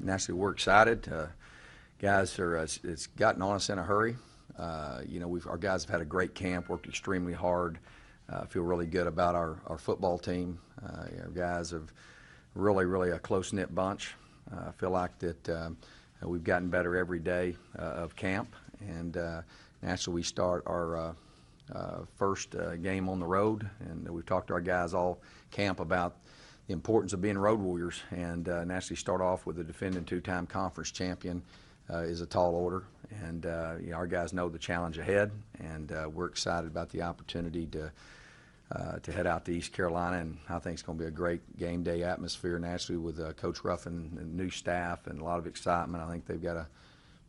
naturally, we're excited. Guys it's gotten on us in a hurry. Our guys have had a great camp, worked extremely hard. Feel really good about our football team. Our guys have really a close-knit bunch. I feel like that we've gotten better every day of camp, and naturally we start our first game on the road, and we've talked to our guys all camp about the importance of being road warriors, and naturally start off with a defending two-time conference champion is a tall order, and our guys know the challenge ahead, and we're excited about the opportunity to head out to East Carolina, and I think it's going to be a great game day atmosphere naturally with Coach Ruffin and new staff and a lot of excitement. I think they've got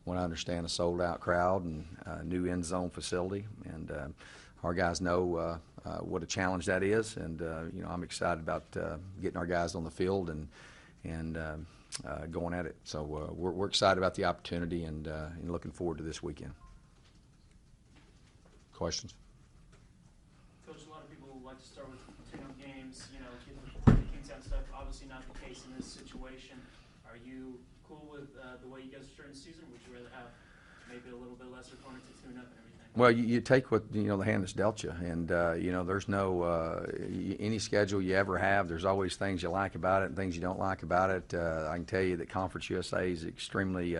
what I understand, a sold-out crowd and a new end zone facility, and our guys know what a challenge that is, and I'm excited about getting our guys on the field and going at it. So we're excited about the opportunity and looking forward to this weekend. Questions? Coach, a lot of people like to start with tune-up games, get the Kingstown stuff. Obviously not the case in this situation. Are you cool with the way you guys are starting the season? Would you rather have maybe a little bit lesser opponent to tune up and everything? Well, you take what the hand that's dealt you, and there's no any schedule you ever have. There's always things you like about it and things you don't like about it. I can tell you that Conference USA is extremely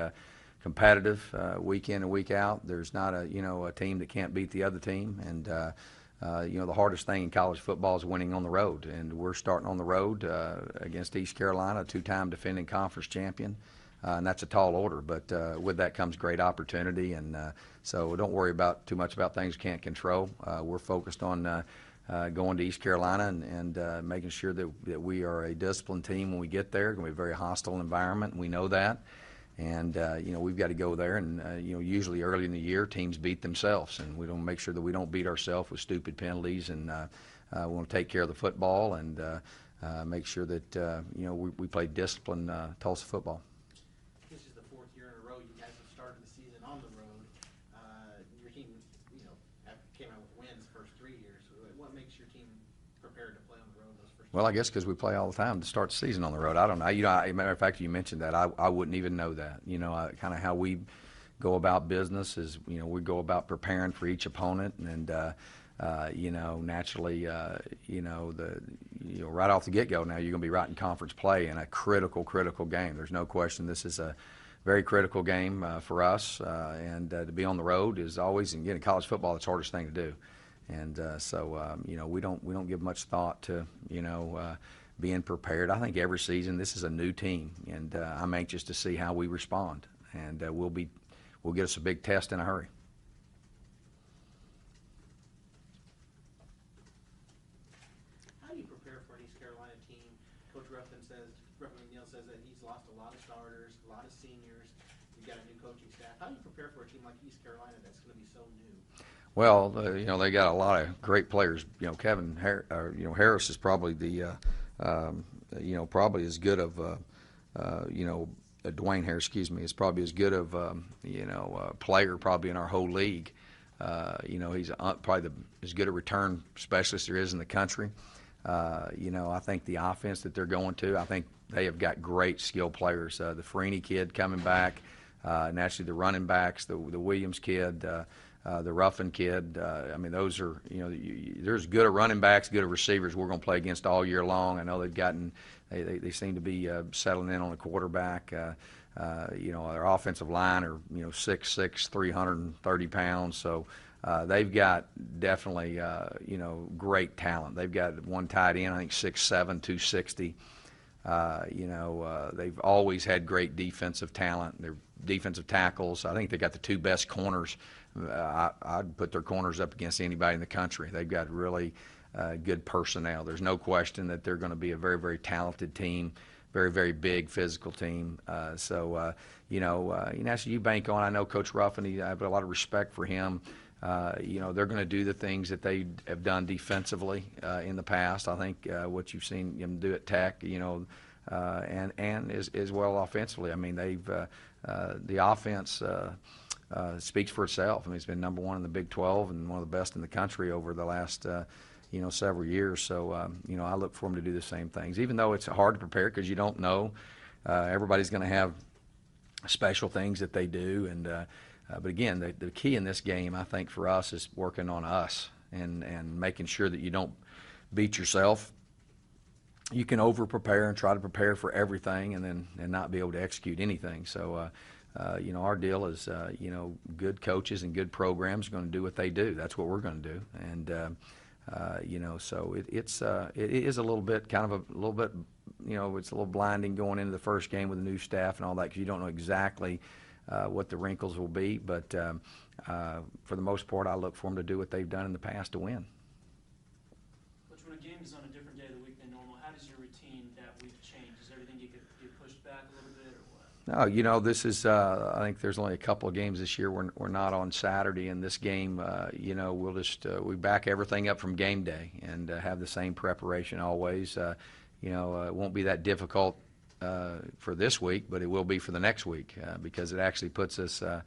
competitive week in and week out. There's not a team that can't beat the other team, and the hardest thing in college football is winning on the road, and we're starting on the road against East Carolina, a two-time defending conference champion. And that's a tall order, but with that comes great opportunity, and so don't worry too much about things you can't control. We're focused on going to East Carolina and making sure that we are a disciplined team when we get there. It's going to be a very hostile environment, and we know that. And we've got to go there, and usually early in the year teams beat themselves, and we don't make sure that we don't beat ourselves with stupid penalties, and we want to take care of the football and make sure that we play disciplined Tulsa football. This is the fourth year in a row you guys have started the season on the road. Your team, came out with wins the first 3 years. What makes your team prepared to play on the road those first? Well, I guess because we play all the time to start the season on the road. I don't know. Matter of fact, you mentioned that. I wouldn't even know that. Kind of how we go about business is, we go about preparing for each opponent, and naturally, right off the get-go now, you're going to be right in conference play in a critical game. There's no question this is a very critical game for us, and to be on the road is always, and again, in college football, it's the hardest thing to do. And so, we don't give much thought to, being prepared. I think every season this is a new team, and I'm anxious to see how we respond, and we'll get us a big test in a hurry. How do you prepare for an East Carolina team? Coach Ruffin McNeil says that he's lost a lot of starters, a lot of seniors. You've got a new coaching staff. How do you prepare for a team like East Carolina that's going to be so new? Well, they got a lot of great players. Kevin Harris is probably probably as good of Dwayne Harris, is probably as good of a player probably in our whole league. He's probably as good a return specialist there is in the country. I think the offense that they're going to, I think they have got great skilled players. The Farini kid coming back, naturally the running backs, the Williams kid, the Ruffin kid. Those are, there's good of running backs, good of receivers we're going to play against all year long. I know they seem to be settling in on a quarterback. Their offensive line are, 6'6", 330 pounds. So they've got definitely, great talent. They've got one tight end, I think 6'7", 260. They've always had great defensive talent. Their defensive tackles, I think they got the two best corners. I'd put their corners up against anybody in the country. They've got really good personnel. There's no question that they're going to be a very, very talented team, very, very big physical team. So you bank on. I know Coach Ruffin. I have a lot of respect for him. They're going to do the things that they have done defensively in the past. I think what you've seen them do at Tech, and as well offensively. They've the offense speaks for itself. It's been number one in the Big 12 and one of the best in the country over the last several years. So I look for them to do the same things, even though it's hard to prepare because you don't know everybody's going to have special things that they do, and but again, the key in this game, I think, for us is working on us and making sure that you don't beat yourself. You can over prepare and try to prepare for everything and not be able to execute anything. So our deal is good coaches and good programs are going to do what they do. That's what we're going to do. And so it is a little bit it's a little blinding going into the first game with a new staff and all that, because you don't know exactly what the wrinkles will be. But for the most part, I look for them to do what they've done in the past to win. Coach, when a game is on a different day of the week than normal, how does your routine that week change? Does everything get pushed back a little bit, or what? No, this is, I think there's only a couple of games this year we're not on Saturday, and this game, we'll just, we back everything up from game day and have the same preparation always. It won't be that difficult for this week, but it will be for the next week because it actually puts us, a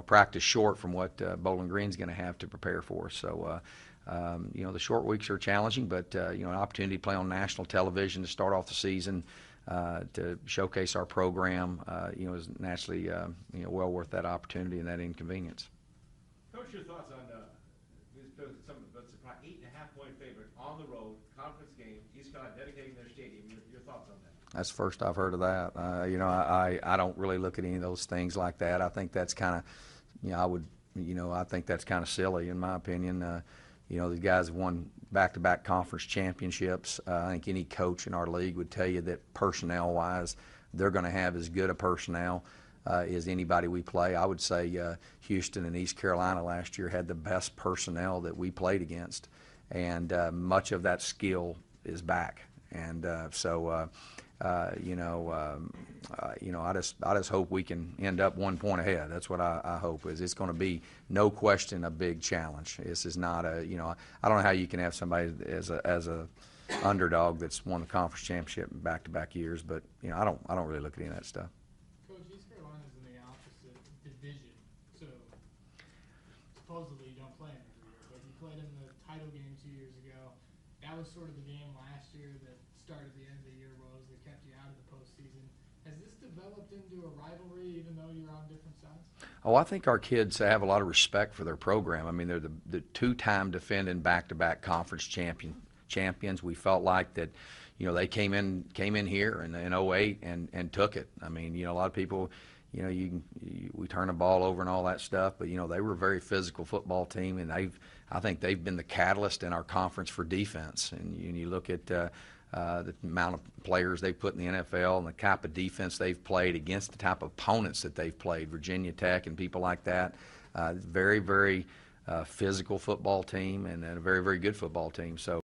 practice short from what Bowling Green's going to have to prepare for. So, the short weeks are challenging, but, an opportunity to play on national television to start off the season, to showcase our program, is naturally, well worth that opportunity and that inconvenience. Coach, your thoughts on some of the 8.5-point favorite on the road, conference game, East Carolina dedicating their stadium. Your thoughts on that? That's the first I've heard of that. I don't really look at any of those things like that. I think that's kind of, I think that's kind of silly in my opinion. These guys have won back-to-back conference championships. I think any coach in our league would tell you that personnel-wise, they're going to have as good a personnel as anybody we play. I would say Houston and East Carolina last year had the best personnel that we played against, and much of that skill is back. And I just hope we can end up 1 point ahead. That's what I hope. Is it's going to be no question a big challenge. This is not a I don't know how you can have somebody as a underdog that's won the conference championship in back-to-back years, but I don't really look at any of that stuff. Coach, East Carolina's in the opposite division, so supposedly you don't play them every year, but you played in the title game 2 years ago. That was sort of the game last year that started the end of the year woes that kept you out of the postseason. Has this developed into a rivalry even though you're on different sides? Oh, I think our kids have a lot of respect for their program. I mean, they're the two-time defending back-to-back conference champions. We felt like that, they came in here in 2008 and took it. I mean, a lot of people, we turn the ball over and all that stuff, but they were a very physical football team, and I think they've been the catalyst in our conference for defense. And you look at the amount of players they've put in the NFL and the type of defense they've played against the type of opponents that they've played, Virginia Tech and people like that. Very, very physical football team and a very, very good football team. So